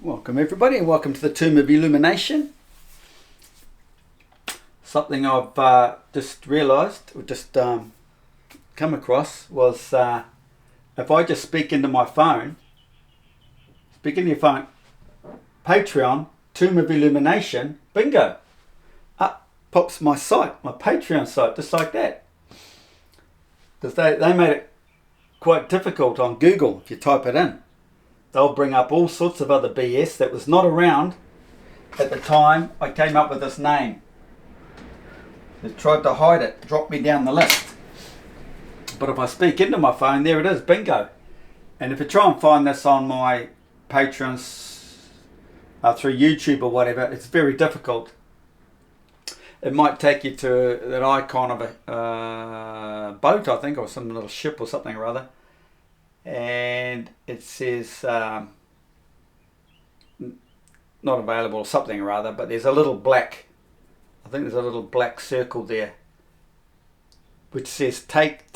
Welcome everybody and welcome to the Tomb of Illumination. Something I've just realised or just come across was if I just speak into my phone, Patreon, Tomb of Illumination, bingo, up pops my site, my Patreon site, just like that. Because they made it quite difficult on Google if you type it in. They'll bring up all sorts of other BS that was not around at the time I came up with this name. They tried to hide it, drop me down the list. But if I speak into my phone, there it is, bingo. And if you try and find this on my Patrons through YouTube or whatever, it's very difficult. It might take you to that icon of a boat, I think, or some little ship or something or other. And it says not available or something or other, but there's a little black, I think there's a little black circle there which says take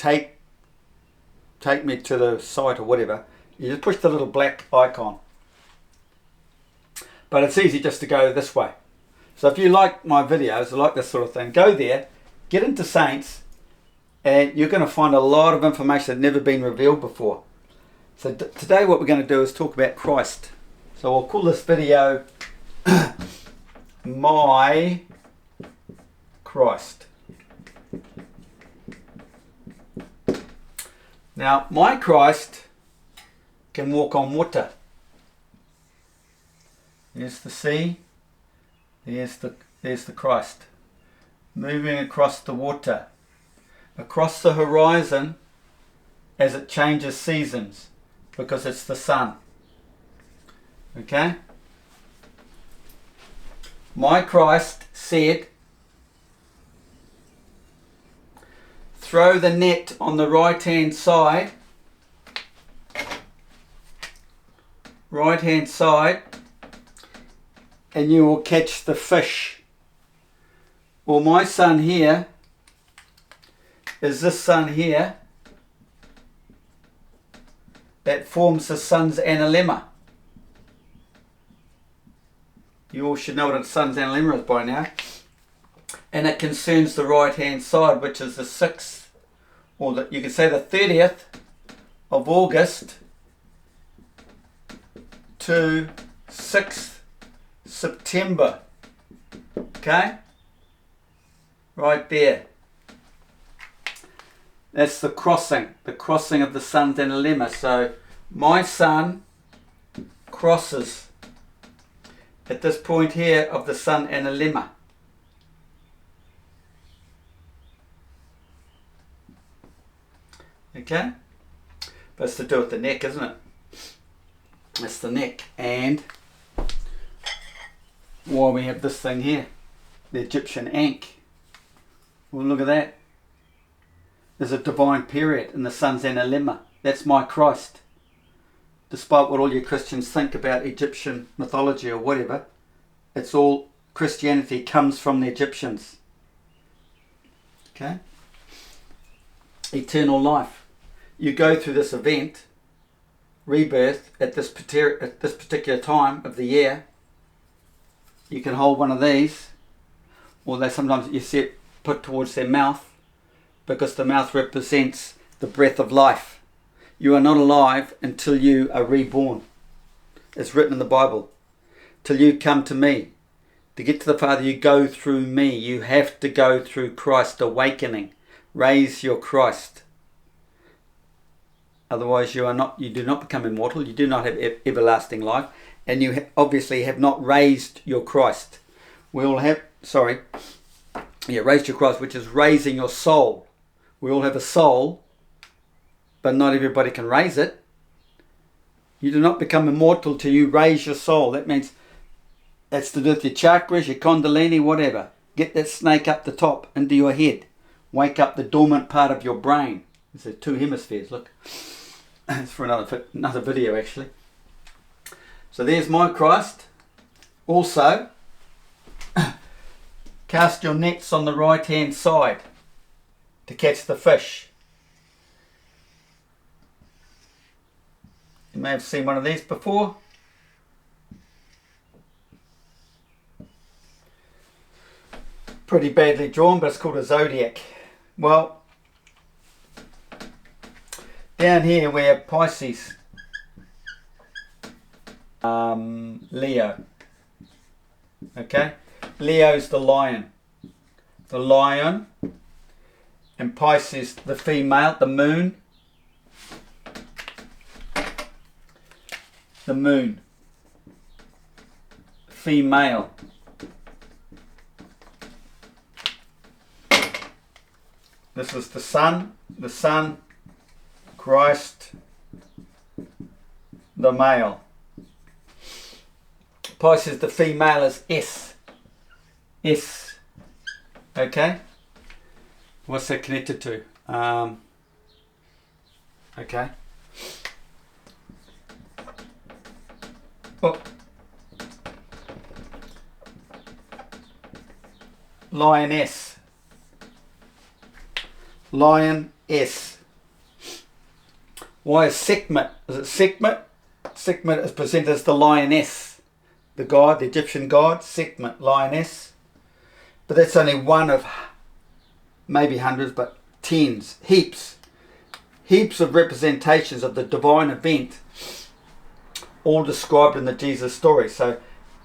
me to the site or whatever. You just push the little black icon, but it's easy just to go this way. So if you like my videos or like this sort of thing, go there, get into Saints, and you're going to find a lot of information that's never been revealed before. So today what we're going to do is talk about Christ. So I'll call this video My Christ. Now, my Christ can walk on water. There's the sea. There's the Christ. Moving across the water. Across the horizon as it changes seasons. Because it's the sun. Okay? My Christ said, throw the net on the right hand side, and you will catch the fish. Well, my sun here is this sun here that forms the sun's analemma. You all should know what a sun's analemma is by now. And it concerns the right hand side, which is the 6th, or you could say the 30th of August to 6th September. Okay? Right there. That's the crossing of the sun's analemma. So my sun crosses at this point here of the sun analemma. Okay? But it's to do with the neck, isn't it? It's the neck. And why we have this thing here, the Egyptian Ankh. Well, look at that. There's a divine period in the sun's analemma. That's my Christ. Despite what all you Christians think about Egyptian mythology or whatever, it's all Christianity comes from the Egyptians. Okay? Eternal life. You go through this event, rebirth, at this particular time of the year. You can hold one of these, or they sometimes you see it put towards their mouth, because the mouth represents the breath of life. You are not alive until you are reborn. It's written in the Bible. Till you come to me. To get to the Father, you go through me. You have to go through Christ awakening. Raise your Christ. Otherwise you do not become immortal. You do not have everlasting life. And you obviously have not raised your Christ. Raised your Christ, which is raising your soul. We all have a soul, but not everybody can raise it. You do not become immortal till you raise your soul. That means that's to do with your chakras, your kundalini, whatever. Get that snake up the top into your head. Wake up the dormant part of your brain. There's 2 hemispheres, look. It's for another video actually. So there's my Christ. Also, cast your nets on the right hand side to catch the fish. You may have seen one of these before. pretty badly drawn, but it's called a zodiac. Well, down here we have Pisces, Leo. Okay, Leo's the lion. The lion, and Pisces the female, the moon. The moon, female. This is the sun, Christ, the male. Pisces the female is S. Okay, what's that connected to? Okay. Oh. Lioness. Lioness. Why is Sekhmet? Is it Sekhmet? Sekhmet is presented as the lioness. The god, the Egyptian god, Sekhmet, lioness. But that's only one of maybe hundreds, but tens, heaps of representations of the divine event, all described in the Jesus story. So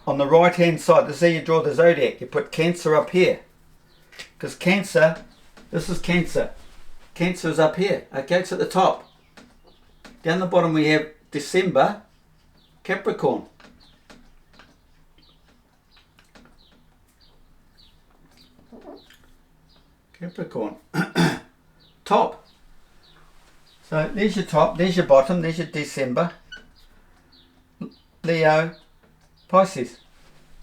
on the right hand side, this is how you draw the zodiac. You put Cancer up here, because Cancer, this is Cancer. Cancer is up here. Okay, it's at the top. Down the bottom we have December, Capricorn. Capricorn. Top. So there's your top, there's your bottom, there's your December. Leo, Pisces.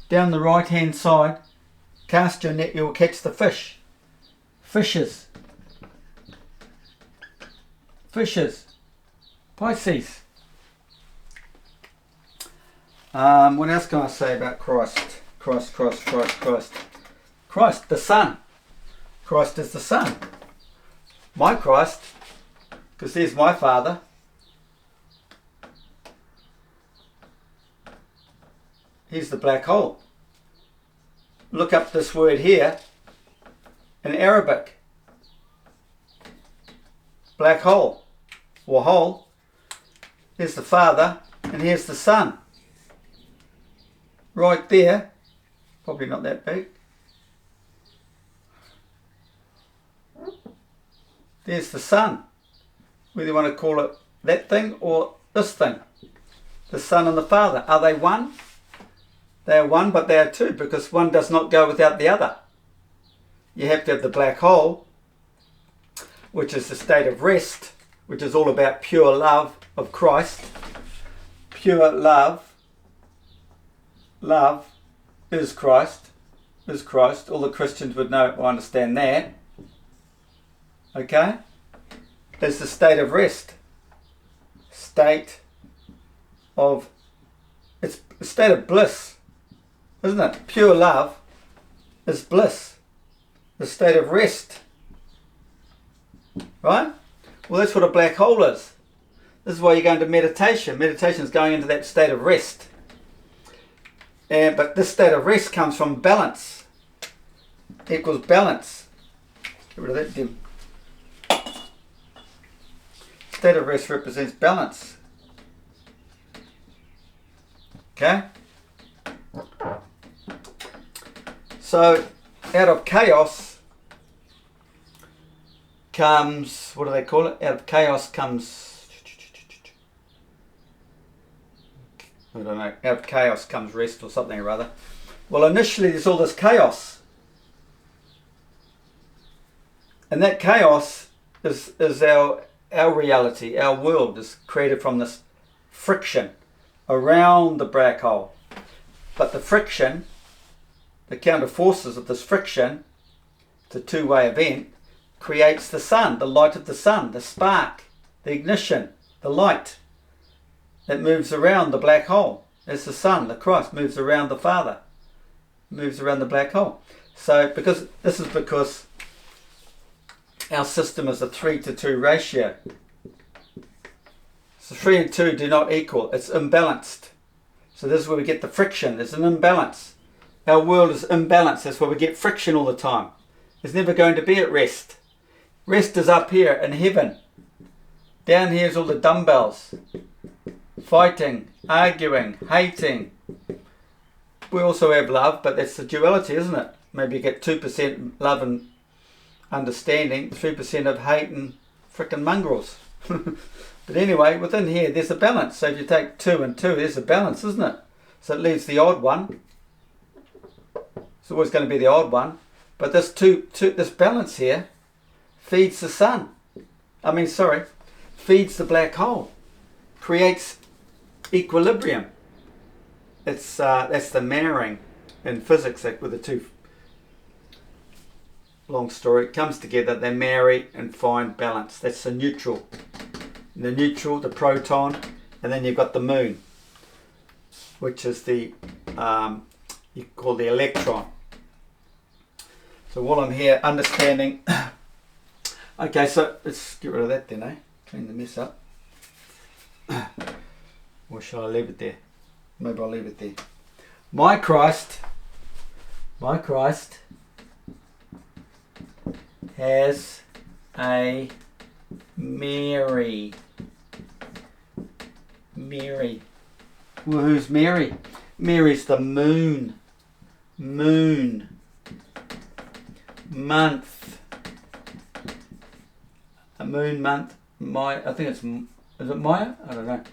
Down the right hand side, cast your net, you'll catch the fish. Fishes. Pisces. What else can I say about Christ? Christ, the sun. Christ is the sun. My Christ, because there's my Father. Here's the black hole. Look up this word here in Arabic. Black hole or hole. Here's the Father and here's the Son. Right there. Probably not that big. There's the sun, whether you want to call it that thing or this thing. The Son and the Father. Are they one? They are one, but they are two, because one does not go without the other. You have to have the black hole, which is the state of rest, which is all about pure love of Christ. Pure love. Love is Christ. All the Christians would know or understand that. Okay? It's the state of rest. It's a state of bliss, isn't it? Pure love is bliss. The state of rest. Right? Well, that's what a black hole is. This is why you go into meditation. Meditation is going into that state of rest. But this state of rest comes from balance. Equals balance. Get rid of that dim. State of rest represents balance. Okay? So, out of chaos comes, what do they call it? Out of chaos comes, I don't know, out of chaos comes rest or something or other. Well, initially there's all this chaos. And that chaos is our reality, our world is created from this friction around the black hole. But the friction, the counter forces of this friction, it's a two-way event, creates the sun, the light of the sun, the spark, the ignition, the light that moves around the black hole. It's the sun, the Christ, moves around the Father, moves around the black hole. So because our system is a 3-to-2 ratio. So 3 and 2 do not equal. It's imbalanced. So this is where we get the friction. There's an imbalance. Our world is imbalanced. That's why we get friction all the time. It's never going to be at rest. Rest is up here in heaven. Down here is all the dumbbells. Fighting, arguing, hating. We also have love, but that's the duality, isn't it? Maybe you get 2% love and understanding, 3% of hate and frickin' mongrels. But anyway, within here, there's a balance. So if you take 2 and 2, there's a balance, isn't it? So it leaves the odd one. It's always going to be the odd one. But this this balance here feeds the sun. Feeds the black hole. Creates equilibrium. That's the marrying in physics with the two. Long story. It comes together. They marry and find balance. That's the neutral. The neutral, the proton, and then you've got the moon, which is the you call the electron. So while I'm here understanding, okay, so let's get rid of that then, eh? Clean the mess up. Or shall I leave it there? Maybe I'll leave it there. My Christ has a Mary. Well, who's Mary? Mary's the moon. Month. A moon month. I think it's, is it Maya? I don't know.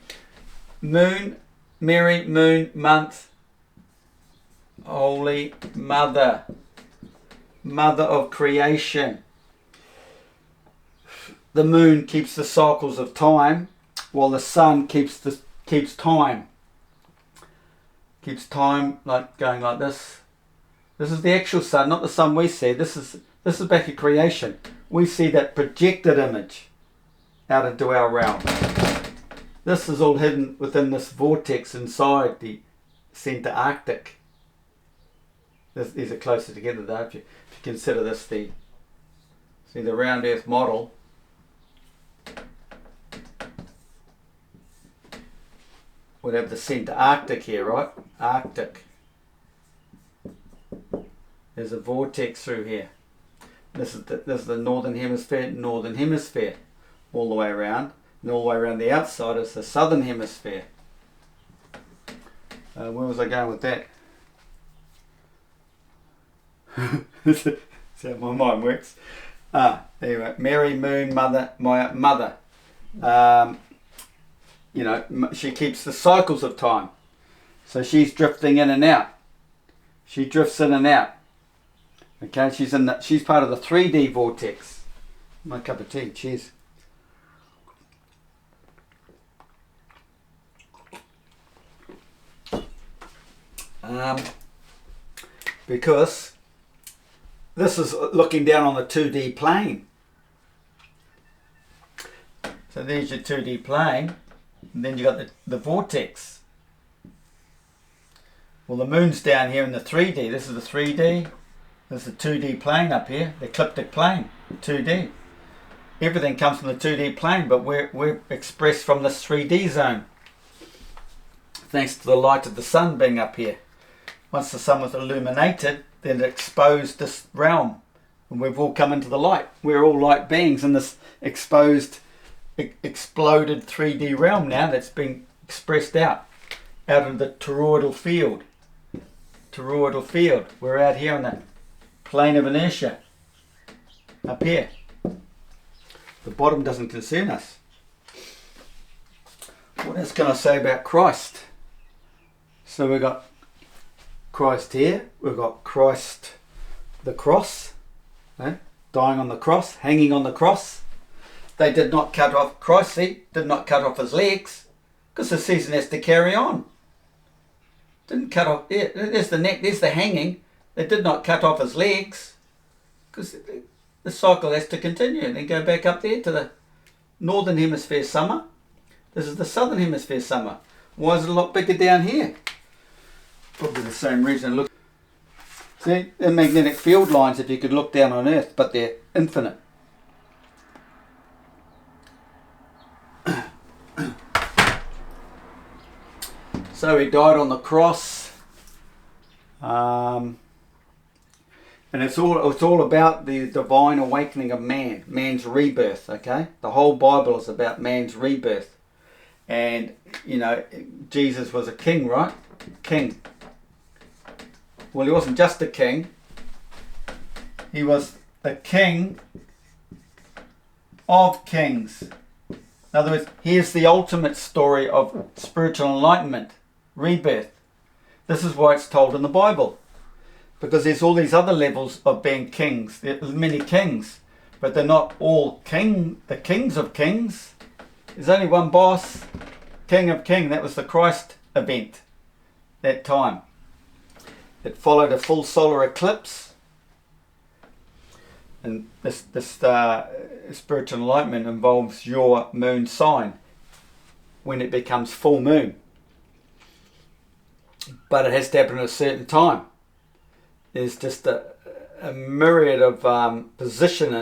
Moon, Mary, moon, month. Holy Mother. Mother of creation. The moon keeps the cycles of time, while the sun keeps time. Keeps time like going like this. This is the actual sun, not the sun we see. This is back at creation. We see that projected image out into our realm. This is all hidden within this vortex inside the centre Arctic. These are closer together though. If you consider this the round Earth model. We'd have the centre Arctic here, right? Arctic. There's a vortex through here. This is the Northern Hemisphere, all the way around. And all the way around the outside is the Southern Hemisphere. Where was I going with that? That's how my mind works. Anyway, Mary, moon, mother, my mother. She keeps the cycles of time. So she's drifting in and out. She drifts in and out. Okay, she's part of the 3D vortex. My cup of tea, cheers. Because this is looking down on the 2D plane. So there's your 2D plane, and then you got the vortex. Well, the moon's down here in the 3D. This is the 3D. There's the 2D plane up here, the ecliptic plane, 2D. Everything comes from the 2D plane, but we're expressed from this 3D zone. Thanks to the light of the sun being up here. Once the sun was illuminated, then it exposed this realm. And we've all come into the light. We're all light beings in this exposed, exploded 3D realm now that's been expressed out of the toroidal field. Toroidal field. We're out here on that plane of inertia. Up here. The bottom doesn't concern us. What else can I say about Christ? So we've got Christ here. We've got Christ, the cross. Dying on the cross. Hanging on the cross. They did not cut off, Christ did not cut off his legs. Because the season has to carry on. Didn't cut off, there's the neck, there's the hanging. They did not cut off his legs. Because the cycle has to continue. And then go back up there to the Northern Hemisphere summer. This is the Southern Hemisphere summer. Why is it a lot bigger down here? Probably the same reason. Look, see, they're magnetic field lines if you could look down on Earth, but they're infinite. So he died on the cross. And it's all about the divine awakening of man's rebirth, okay? The whole Bible is about man's rebirth. And, you know, Jesus was a king, right? King. Well, he wasn't just a king. He was the king of kings. In other words, here's the ultimate story of spiritual enlightenment, rebirth. This is why it's told in the Bible. Because there's all these other levels of being kings. There's many kings, but they're not all the kings of kings. There's only one boss, King of King. That was the Christ event, that time. It followed a full solar eclipse. And this spiritual enlightenment involves your moon sign when it becomes full moon. But it has to happen at a certain time. There's just a myriad of positions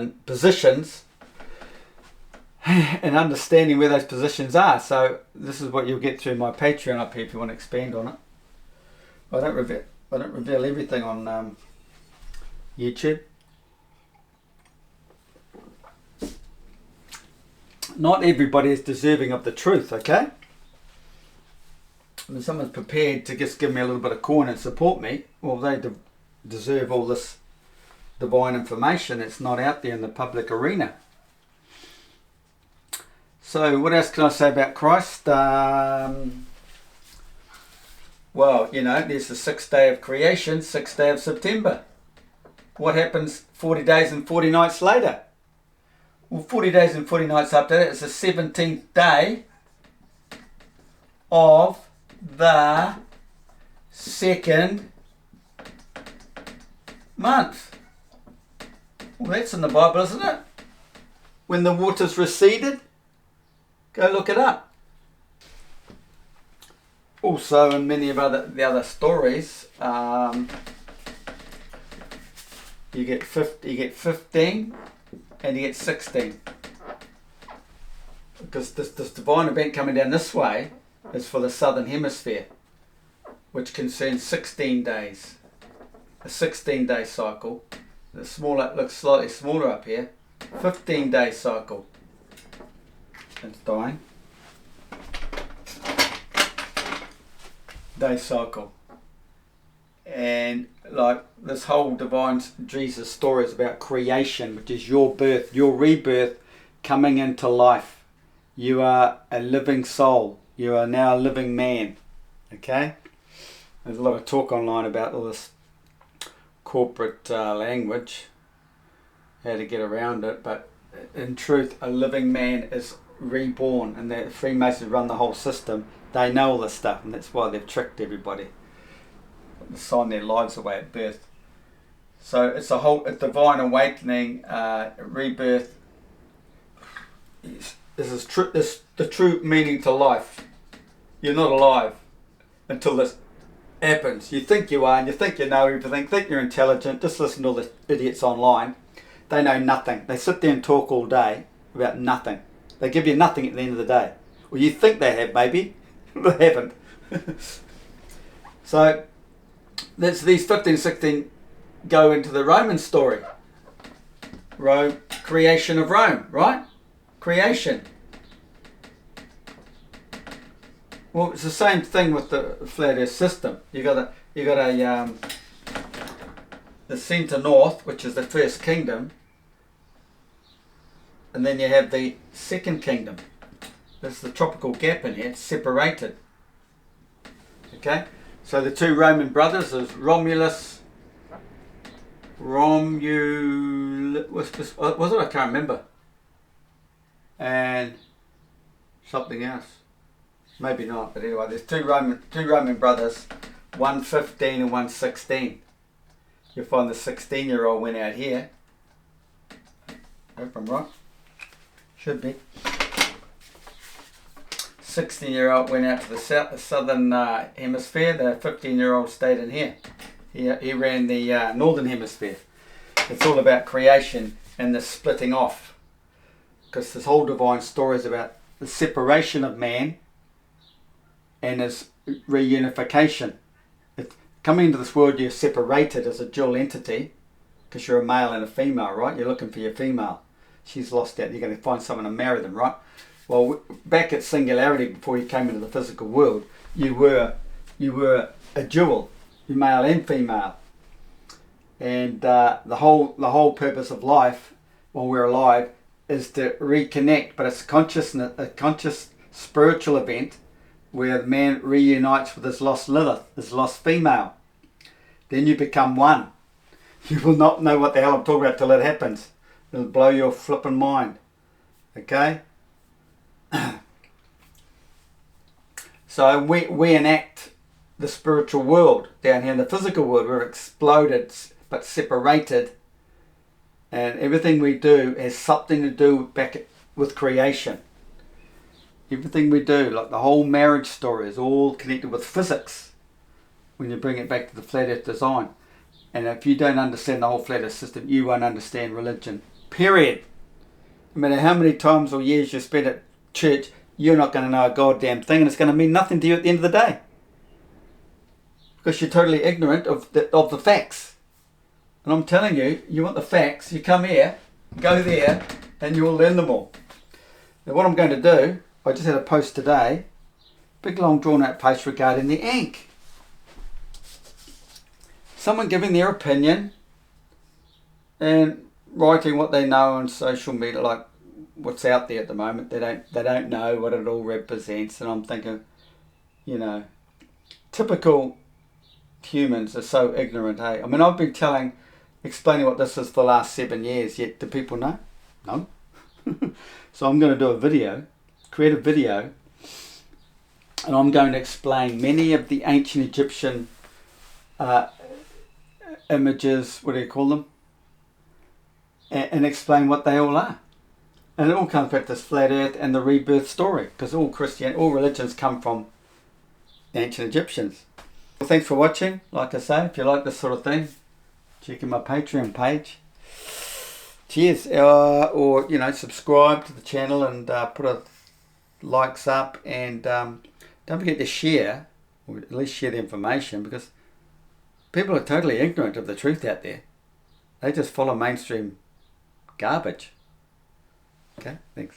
and understanding where those positions are. So this is what you'll get through my Patreon up here if you want to expand on it. I don't reveal everything on YouTube. Not everybody is deserving of the truth, okay? When someone's prepared to just give me a little bit of coin and support me, well, they deserve all this divine information. It's not out there in the public arena. So what else can I say about Christ? Well, you know, there's the 6th day of creation, 6th day of September. What happens 40 days and 40 nights later? Well, 40 days and 40 nights after that, it's the 17th day of the 2nd month. Well, that's in the Bible, isn't it? When the waters receded. Go look it up. Also, in many of the other stories, you get 15 and you get 16. Because this divine event coming down this way is for the Southern Hemisphere, which concerns 16 days. A 16-day cycle. The smaller, looks slightly smaller up here. 15-day cycle. It's dying. Day cycle. And like this whole divine Jesus story is about creation, which is your birth, your rebirth, coming into life. You are a living soul. You are now a living man. Okay? There's a lot of talk online about all this corporate language, how to get around it, but in truth, a living man is reborn, and the Freemasons run the whole system. They know all this stuff, and that's why they've tricked everybody. They sign their lives away at birth. So it's a divine awakening, rebirth. This is the true meaning to life. You're not alive until this happens. You think you are, and you think you know everything, think you're intelligent. Just listen to all the idiots online. They know nothing. They sit there and talk all day about nothing. They give you nothing at the end of the day. Well, you think they have, maybe. They haven't. So these 15, 16 go into the Roman story. Creation of Rome, right? Creation. Well, it's the same thing with the flat Earth system. You got the centre north, which is the first kingdom, and then you have the second kingdom. There's the tropical gap in here. It's separated. Okay, so the two Roman brothers is Romulus. Was it? I can't remember. And something else. Maybe not, but anyway, there's two Roman brothers, one 15 and one 16. You'll find the 16-year-old went out here. Hope I'm right. Should be. 16-year-old went out to the Southern Hemisphere. The 15-year-old stayed in here. He ran the Northern Hemisphere. It's all about creation and the splitting off. Because this whole divine story is about the separation of man and his reunification. coming into this world, you're separated as a dual entity because you're a male and a female, right? You're looking for your female. She's lost out. You're going to find someone to marry them, right? Well, back at singularity, before you came into the physical world, you were a dual, you're male and female, and the whole purpose of life while we're alive is to reconnect. But it's a conscious spiritual event where the man reunites with his lost Lilith, his lost female. Then you become one. You will not know what the hell I'm talking about till it happens. It'll blow your flipping mind. Okay? So we enact the spiritual world down here in the physical world. We're exploded but separated, and everything we do has something to do back with creation. Everything we do, like the whole marriage story, is all connected with physics when you bring it back to the flat earth design. And if you don't understand the whole flat earth system, you won't understand religion. Period. No matter how many times or years you spend at church, you're not going to know a goddamn thing, and it's going to mean nothing to you at the end of the day. Because you're totally ignorant of the facts. And I'm telling you, you want the facts, you come here, go there, and you'll learn them all. Now what I'm going to do, I just had a post today, big long drawn out post regarding the Ankh. Someone giving their opinion and writing what they know on social media, like what's out there at the moment. They don't know what it all represents, and I'm thinking, you know, typical humans are so ignorant, hey? I mean, I've been explaining what this is for the last 7 years, yet do people know? No. So I'm going to do a video, create a video, and I'm going to explain many of the ancient Egyptian images, what do you call them? And explain what they all are. And it all comes back to this flat earth and the rebirth story, because all religions come from the ancient Egyptians. Well, thanks for watching. Like I say, if you like this sort of thing, check in my Patreon page. Cheers. Or, you know, subscribe to the channel and put a likes up, and don't forget to share, or at least share the information, because people are totally ignorant of the truth out there. They just follow mainstream garbage. Okay, thanks.